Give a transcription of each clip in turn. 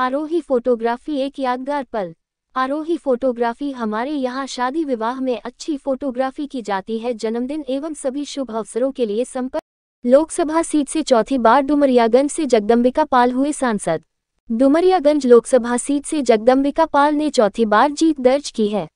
आरोही photography एक यादगार पल। आरोही फोटोग्राफी हमारे यहाँ शादी विवाह में अच्छी फोटोग्राफी की जाती है। जन्मदिन एवं सभी शुभ अवसरों के लिए संपर्क। लोकसभा सीट से चौथी बार डुमरियागंज से जगदम्बिका पाल हुए सांसद। डुमरियागंज लोकसभा सीट से जगदम्बिका पाल ने चौथी बार जीत दर्ज की है।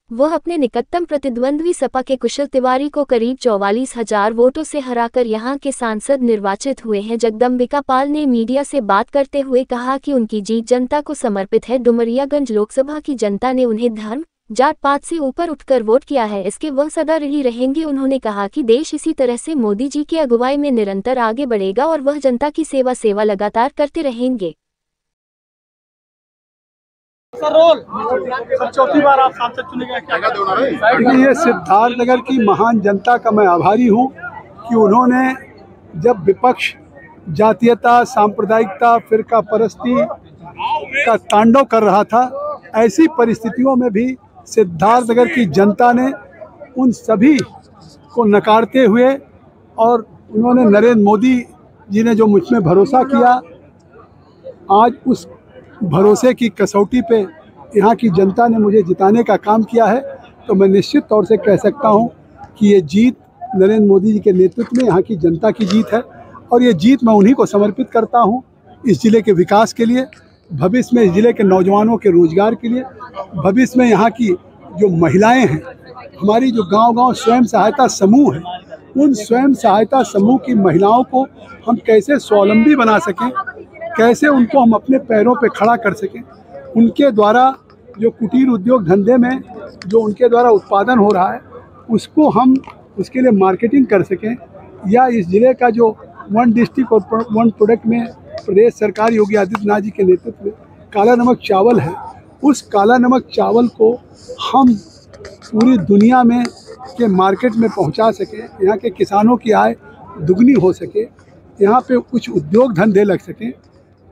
वह अपने निकटतम प्रतिद्वंद्वी सपा के कुशल तिवारी को करीब 44,000 वोटों से हराकर यहां के सांसद निर्वाचित हुए हैं। जगदम्बिका पाल ने मीडिया से बात करते हुए कहा कि उनकी जीत जनता को समर्पित है। डुमरियागंज लोकसभा की जनता ने उन्हें धर्म जात पात से ऊपर उठकर वोट किया है, इसके वह सदा रही रहेंगे। उन्होंने कहा कि देश इसी तरह से मोदी जी की अगुवाई में निरंतर आगे बढ़ेगा और वह जनता की सेवा लगातार करते रहेंगे। सर चौथी बार आप सांसद चुने गए, क्या ये सिद्धार्थनगर की महान जनता का मैं आभारी हूँ कि उन्होंने जब विपक्ष जातीयता, सांप्रदायिकता, फिरका परस्ती का तांडव कर रहा था, ऐसी परिस्थितियों में भी सिद्धार्थनगर की जनता ने उन सभी को नकारते हुए और उन्होंने नरेंद्र मोदी जी ने जो मुझ में भरोसा किया, आज उस भरोसे की कसौटी पे यहाँ की जनता ने मुझे जिताने का काम किया है। तो मैं निश्चित तौर से कह सकता हूँ कि ये जीत नरेंद्र मोदी जी के नेतृत्व में यहाँ की जनता की जीत है और ये जीत मैं उन्हीं को समर्पित करता हूँ, इस ज़िले के विकास के लिए, भविष्य में इस ज़िले के नौजवानों के रोजगार के लिए, भविष्य में यहाँ की जो महिलाएँ हैं, हमारी जो गाँव-गाँव स्वयं सहायता समूह है, उन स्वयं सहायता समूह की महिलाओं को हम कैसे स्वावलंबी बना सकें, कैसे उनको हम अपने पैरों पे खड़ा कर सकें, उनके द्वारा जो कुटीर उद्योग धंधे में जो उनके द्वारा उत्पादन हो रहा है उसको हम उसके लिए मार्केटिंग कर सकें, या इस ज़िले का जो वन डिस्ट्रिक्ट और वन प्रोडक्ट में प्रदेश सरकार योगी आदित्यनाथ जी के नेतृत्व में काला नमक चावल है, उस काला नमक चावल को हम पूरी दुनिया में के मार्केट में पहुंचा सकें, यहाँ के किसानों की आय दुगनी हो सके, यहाँ पे कुछ उद्योग धंधे लग सकें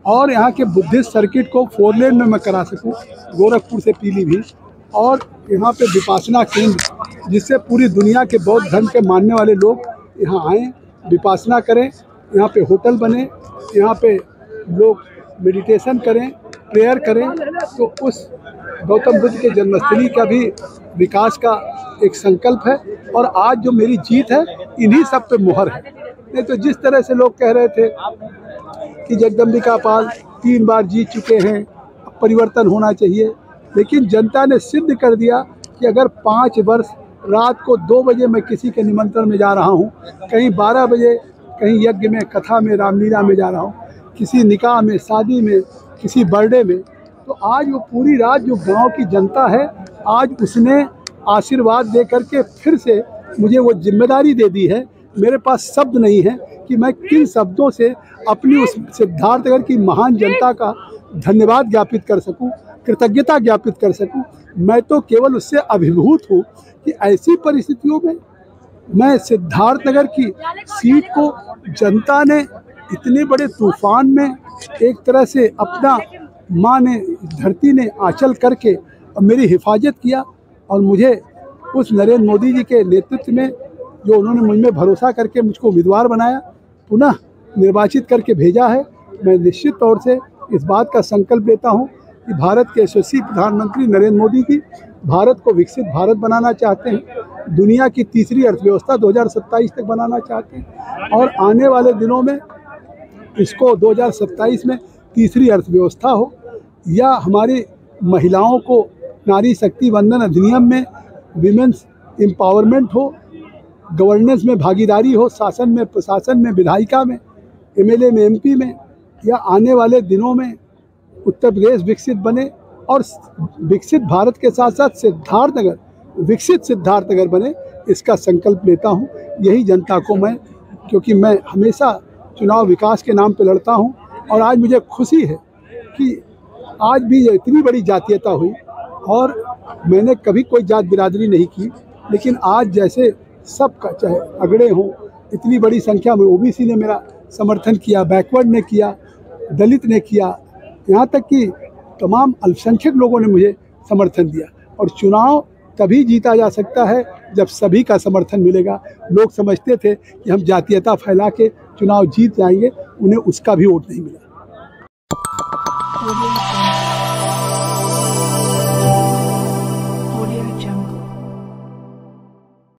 और यहाँ के बुद्धिस्ट सर्किट को 4 लेन में मैं करा सकूँ, गोरखपुर से पीलीभीत, और यहाँ पे विपासना केंद्र जिससे पूरी दुनिया के बौद्ध धर्म के मानने वाले लोग यहाँ आएँ, विपासना करें, यहाँ पे होटल बने, यहाँ पे लोग मेडिटेशन करें, प्रेयर करें। तो उस गौतम बुद्ध के जन्मस्थली का भी विकास का एक संकल्प है और आज जो मेरी जीत है इन्हीं सब पे मुहर है। नहीं तो जिस तरह से लोग कह रहे थे कि जगदम्बिका पाल 3 बार जीत चुके हैं, परिवर्तन होना चाहिए, लेकिन जनता ने सिद्ध कर दिया कि अगर 5 वर्ष रात को 2 बजे मैं किसी के निमंत्रण में जा रहा हूँ, कहीं 12 बजे कहीं यज्ञ में, कथा में, रामलीला में जा रहा हूँ, किसी निकाह में, शादी में, किसी बर्थडे में, तो आज वो पूरी रात जो गांव की जनता है, आज उसने आशीर्वाद दे करके फिर से मुझे वो जिम्मेदारी दे दी है। मेरे पास शब्द नहीं है कि मैं किन शब्दों से अपनी उस सिद्धार्थनगर की महान जनता का धन्यवाद ज्ञापित कर सकूं, कृतज्ञता ज्ञापित कर सकूं। मैं तो केवल उससे अभिभूत हूं कि ऐसी परिस्थितियों में मैं सिद्धार्थनगर की सीट को जनता ने इतने बड़े तूफान में एक तरह से अपना माँ ने, धरती ने आंचल करके और मेरी हिफाजत किया और मुझे उस नरेंद्र मोदी जी के नेतृत्व में जो उन्होंने मुझ में भरोसा करके मुझको उम्मीदवार बनाया, पुनः निर्वाचित करके भेजा है। मैं निश्चित तौर से इस बात का संकल्प लेता हूं कि भारत के यशस्वी प्रधानमंत्री नरेंद्र मोदी जी भारत को विकसित भारत बनाना चाहते हैं, दुनिया की तीसरी अर्थव्यवस्था 2027 तक बनाना चाहते हैं और आने वाले दिनों में इसको 2027 में तीसरी अर्थव्यवस्था हो, या हमारी महिलाओं को नारी शक्ति वंदन अधिनियम में विमेंस एम्पावरमेंट हो, गवर्नेंस में भागीदारी हो, शासन में, प्रशासन में, विधायिका में, एमएलए में, एमपी में, या आने वाले दिनों में उत्तर प्रदेश विकसित बने और विकसित भारत के साथ साथ सिद्धार्थनगर, विकसित सिद्धार्थनगर बने, इसका संकल्प लेता हूं। यही जनता को मैं, क्योंकि मैं हमेशा चुनाव विकास के नाम पर लड़ता हूं और आज मुझे खुशी है कि आज भी ये इतनी बड़ी जातीयता हुई और मैंने कभी कोई जात बिरादरी नहीं की, लेकिन आज जैसे सबका, चाहे अगड़े हों, इतनी बड़ी संख्या में ओबीसी ने मेरा समर्थन किया, बैकवर्ड ने किया, दलित ने किया, यहाँ तक कि तमाम अल्पसंख्यक लोगों ने मुझे समर्थन दिया। और चुनाव तभी जीता जा सकता है जब सभी का समर्थन मिलेगा। लोग समझते थे कि हम जातीयता फैला के चुनाव जीत जाएंगे, उन्हें उसका भी वोट नहीं मिला।